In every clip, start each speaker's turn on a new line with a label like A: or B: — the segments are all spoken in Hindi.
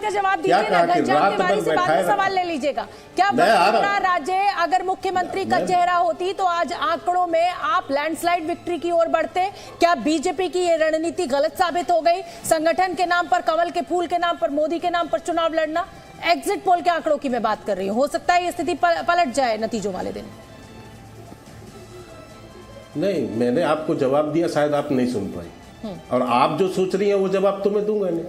A: का जवाब दीजिए ना। घनश्याम तिवारी से बाद में सवाल ले लीजिएगा। क्या वसुंधरा राजे अगर मुख्यमंत्री का चेहरा होती तो आज आंकड़ों में आप लैंडस्लाइड विक्ट्री की ओर बढ़ते? क्या बीजेपी की ये रणनीति गलत साबित हो गई? संगठन के नाम पर, कमल के फूल के नाम पर, मोदी के नाम पर चुनाव लड़ना? एग्जिट पोल के आंकड़ों की मैं बात कर रही हूं। हो सकता है ये स्थिति पलट जाए नतीजों वाले दिन।
B: नहीं, मैंने आपको जवाब दिया, शायद आप नहीं सुन पाई, और आप जो सोच रही हैं वो जवाब तो मैं दूंगा नहीं।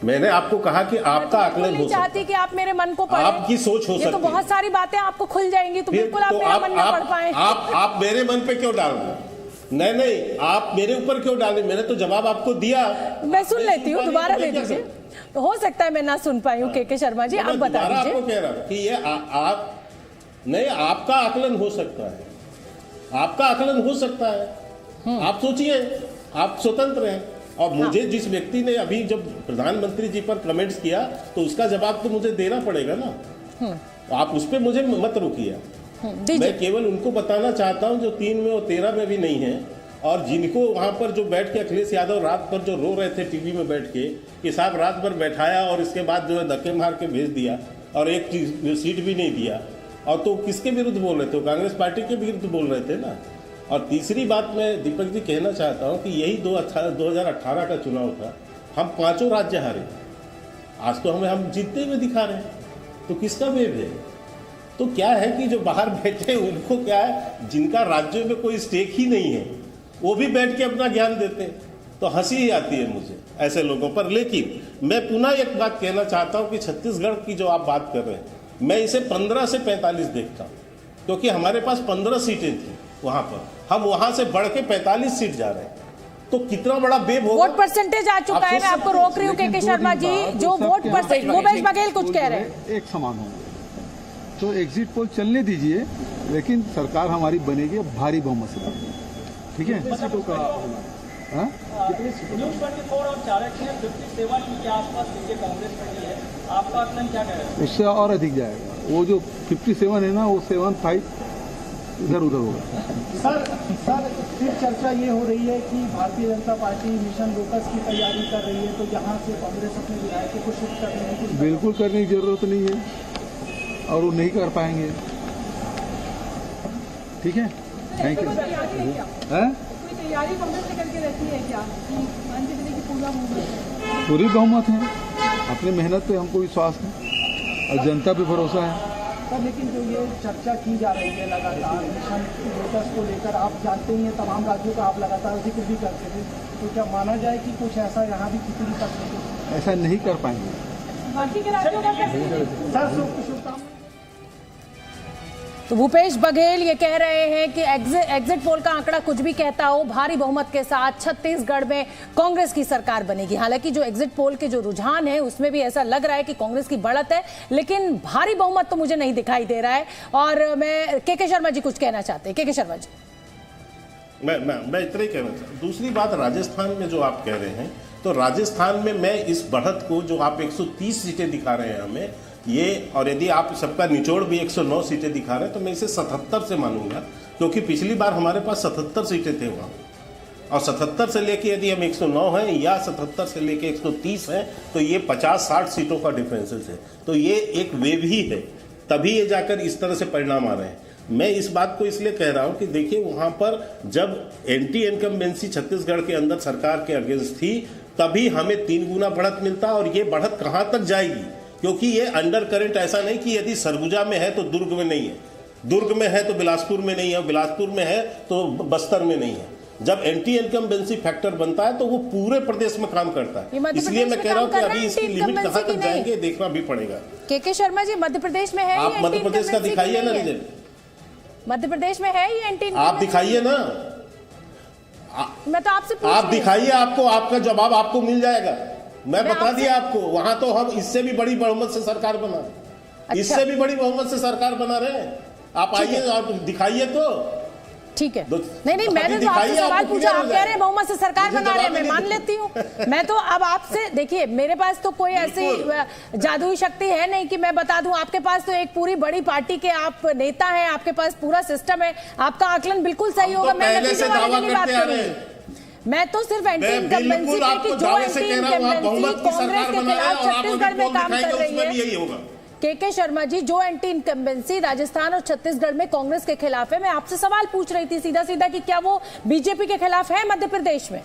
B: मैंने आपको कहा कि आपका आकलन हो सकता है।
A: चाहती कि आप मेरे मन को पढ़ें,
B: आपकी सोच हो सकती है।
A: तो बहुत सारी बातें आपको खुल जाएंगी, तो बिल्कुल आप मेरा मन ना पढ़ पाए।
B: आप मेरे मन पे क्यों डाल रहे? नहीं, आप मेरे ऊपर क्यों डाल रहे? मैंने तो जवाब आपको दिया,
A: मैं सुन लेती हूँ, दोबारा दे दीजिए। तो हो सकता है मैं ना सुन पाई हूँ। के शर्मा जी, आप बता दीजिए।
B: आपको कह रहा हूँ कि ये आप नहीं, आपका आकलन हो सकता है, आपका आकलन हो सकता है। आप सोचिए, आप स्वतंत्र हैं। और मुझे जिस व्यक्ति ने अभी जब प्रधानमंत्री जी पर कमेंट्स किया तो उसका जवाब तो मुझे देना पड़ेगा ना। आप उस पर मुझे मत रुकिए। मैं केवल उनको बताना चाहता हूं जो 3 में और 13 में भी नहीं है, और जिनको वहां पर जो बैठ के अखिलेश यादव रात पर जो रो रहे थे टीवी में बैठ के कि साहब रात भर बैठाया और इसके बाद जो है धक्के मार के भेज दिया और एक सीट भी नहीं दिया। और तो किसके विरुद्ध बोल रहे थे? कांग्रेस पार्टी के विरुद्ध बोल रहे थे ना। और तीसरी बात मैं दीपक जी कहना चाहता हूं कि यही 2018 का चुनाव था, हम 5 राज्य हारे। आज तो हम जीतते हुए दिखा रहे हैं, तो किसका वेव है? तो क्या है कि जो बाहर बैठे उनको क्या है, जिनका राज्यों में कोई स्टेक ही नहीं है, वो भी बैठ के अपना ज्ञान देते हैं। तो हंसी ही आती है मुझे ऐसे लोगों पर। लेकिन मैं पुनः एक बात कहना चाहता हूं कि छत्तीसगढ़ की जो आप बात कर रहे हैं, मैं इसे 15 से 45 देखता हूं, क्योंकि हमारे पास 15 सीटें थी वहां पर, हम वहां से बढ़ के 45 सीट जा रहे हैं। तो कितना बड़ा वेव होगा?
A: वोट परसेंटेज आ चुका है। मैं आपको रोक रही हूँ के शर्मा जी, जो वोट परसेंटेज, भूपेश बघेल कुछ कह रहे हैं,
C: एक समान होंगे। तो एग्जिट पोल चलने दीजिए, लेकिन सरकार हमारी बनेगी भारी बहुमत से। ठीक है?
D: न्यूज़ 24 और चाणक्य 57 के आसपास सीटें कांग्रेस में है, आपका आकलन क्या कह रहे हैं?
C: उससे और अधिक जाएगा। वो जो 57 है ना, वो 75 इधर उधर होगा।
E: सर फिर चर्चा ये हो रही है कि Bharatiya Janata party mission locus की तैयारी कर रही है, तो यहाँ से कांग्रेस अपने विधायकों को शिफ्ट करने की
C: बिल्कुल करने की जरूरत नहीं है, और वो नहीं कर पाएंगे। ठीक है, थैंक यू। तैयारी कांग्रेस से करके रहती है क्या? पूरी बहुमत है, अपनी मेहनत पे हमको विश्वास है और जनता पे भरोसा है।
E: लेकिन जो ये चर्चा की जा रही है लगातार मिशन लोटस को लेकर, आप जानते ही हैं तमाम राज्यों का आप लगातार जिक्र भी करते थे, तो क्या माना जाए कि कुछ ऐसा यहाँ भी खिचड़ी कर सकते?
C: ऐसा नहीं कर पाएंगे।
E: बाकी के राज्यों का सर शुभकामनाएं।
A: तो भूपेश बघेल ये कह रहे हैं कि एग्जिट पोल का आंकड़ा कुछ भी कहता हो, भारी बहुमत के साथ छत्तीसगढ़ में कांग्रेस की सरकार बनेगी। हालांकि जो एग्जिट पोल के जो रुझान है उसमें भी ऐसा लग रहा है कि कांग्रेस की बढ़त है, लेकिन भारी बहुमत तो मुझे नहीं दिखाई दे रहा है। और मैं के शर्मा जी कुछ कहना चाहते हैं। के शर्मा जी,
B: मैं इतना ही कहना चाहता हूं। दूसरी बात, राजस्थान में जो आप कह रहे हैं, तो राजस्थान में मैं इस बढ़त को, जो आप 130 सीटें दिखा रहे हैं हमें, ये, और यदि आप सबका निचोड़ भी 109 सीटें दिखा रहे हैं, तो मैं इसे 77 से मानूंगा, क्योंकि पिछली बार हमारे पास 77 सीटें थे वहाँ। और 77 से लेके यदि हम 109 हैं या 77 से लेके 130 हैं, तो ये 50-60 सीटों का डिफरेंसेस है। तो ये एक वेव ही है, तभी ये जाकर इस तरह से परिणाम आ रहे हैं। मैं इस बात को इसलिए कह रहा हूं कि देखिए, वहां पर जब एंटी इनकम्बेंसी छत्तीसगढ़ के अंदर सरकार के अगेंस्ट थी, तभी हमें 3 गुना बढ़त मिलता। और ये बढ़त कहां तक जाएगी? क्योंकि ये अंडर करंट ऐसा नहीं कि यदि सरगुजा में है तो दुर्ग में नहीं है, दुर्ग में है तो बिलासपुर में नहीं है, बिलासपुर में है तो बस्तर में नहीं है। जब एंटी इनकम्बेंसी फैक्टर बनता है तो वो पूरे प्रदेश में काम करता है। इसलिए मैं कह रहा हूँ कि अभी इसकी लिमिट कहाँ तक जाएंगे देखना भी पड़ेगा।
A: के शर्मा जी, मध्य प्रदेश में है,
B: आप मध्य प्रदेश का दिखाइए ना रिजल्ट,
A: मध्य प्रदेश में है ये एंटी,
B: आप दिखाइए ना।
A: मैं तो आपसे
B: आप दिखाइए, आपको आपका जवाब आपको मिल जाएगा। मैं बता दिया आपको, वहां तो हम इससे भी बड़ी बहुमत से सरकार बना रहे हैं। अच्छा। इससे भी बड़ी बहुमत से सरकार बना रहे हैं। आप आइए और दिखाइए तो
A: ठीक है। नहीं, मैंने तो आपसे सवाल पूछा, आप कह रहे हैं बहुमत से सरकार बना रहे हैं, मैं मान लेती हूँ। मैं तो अब आपसे, देखिए मेरे पास तो कोई ऐसी जादुई शक्ति है नहीं कि मैं बता दूं। आपके पास तो एक पूरी बड़ी पार्टी के आप नेता हैं, आपके पास पूरा सिस्टम है, आपका आकलन बिल्कुल सही होगा। मैं नतीजे वाले की बात करूंगी, मैं तो सिर्फ एंटी
B: मैं
A: इनकम्बेंसी
B: बिल्कुल
A: पे
B: आपको
A: कि जो
B: दावे से
A: एंटी
B: कह रहा हूं, आप
A: इनकम्बेंसी
B: बहुमत की
A: कांग्रेस
B: सरकार
A: के
B: बना रहे हैं
A: खिलाफ
B: और आप अभी
A: छत्तीसगढ़ में
B: पोल
A: काम
B: दिखाएंगे
A: कर रही
B: उसमें भी
A: है।
B: यही होगा।
A: के शर्मा जी, जो एंटी इनकम्बेंसी राजस्थान और छत्तीसगढ़ में कांग्रेस के खिलाफ है, मैं आपसे सवाल पूछ रही थी सीधा सीधा कि क्या वो बीजेपी के खिलाफ है मध्य प्रदेश में?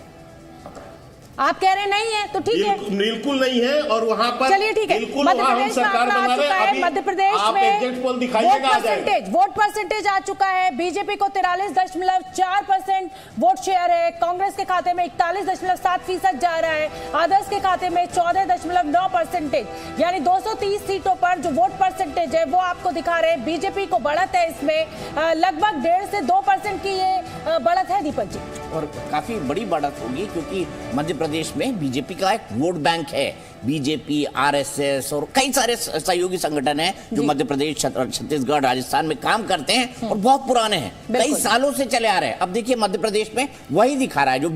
A: आप कह रहे नहीं है, तो ठीक है,
B: बिल्कुल नहीं है। और वहां पर
A: चलिए ठीक है,
B: बिल्कुल
A: मध्य
B: वहां हम
A: प्रदेश में
B: सरकार
A: आंकड़ा आ
B: बना रहे
A: चुका
B: हैं।
A: है,
B: अभी
A: मध्य प्रदेश
B: आप
A: में
B: एग्जिट पोल दिखाइएगा, आ जाएगा।
A: वोट परसेंटेज आ चुका है। बीजेपी को 43.4% वोट शेयर है, कांग्रेस के खाते में 41.7% जा रहा है, अदर्स के खाते में 14.9%। यानी 230 सीटों पर जो वोट परसेंटेज है वो आपको दिखा रहे हैं बीजेपी को बढ़त है। इसमें लगभग 1.5 से 2% की ये बढ़त है दीपक जी,
F: और काफी बड़ी बढ़त होगी क्योंकि मध्य प्रदेश में बीजेपी का एक वोट बैंक है। बीजेपी, आरएसएस और कई सारे सहयोगी संगठन हैं जो मध्य प्रदेश, छत्तीसगढ़, राजस्थान में काम करते हैं और बहुत पुराने हैं, कई सालों से चले आ रहे हैं। अब देखिए मध्य प्रदेश में वही दिखा रहा है जो